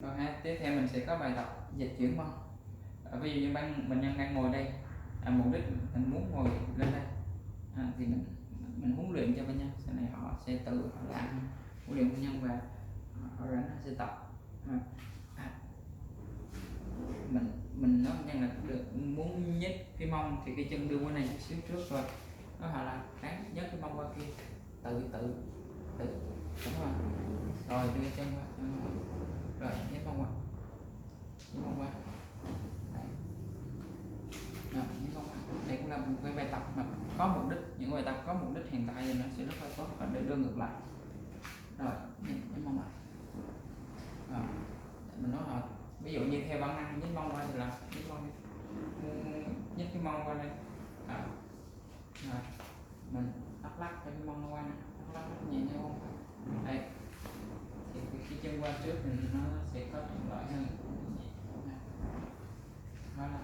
Rồi ha, tiếp theo mình sẽ có bài tập dịch chuyển mông. Ví dụ như bệnh nhân đang ngồi đây, mục đích mình muốn ngồi lên đây, thì mình huấn luyện cho bệnh nhân, sau này họ sẽ tự họ làm, huấn luyện bệnh nhân và họ rảnh họ sẽ tập. Mình nói bệnh nhân là được muốn nhích cái mông thì cái chân đưa qua này chút xíu trước, rồi nó họ là ráng nhấc cái mông qua kia, tự đúng rồi đưa chân qua, rồi nhấc mông qua, nhấc mông qua. Đây cũng là một cái bài tập mà có mục đích, những bài tập có mục đích hiện tại thì nó sẽ rất là tốt, và để đưa ngược lại. Rồi nhấc mông lại. Rồi mình nói rồi, ví dụ như theo bản năng nhấc mông qua thì là nhấc cái mông qua đây. Rồi mình lắc cho cái mông nó qua này, lắc nhẹ nhàng không đây, thì khi chân qua trước thì nó sẽ có thuận lợi hơn. Đó là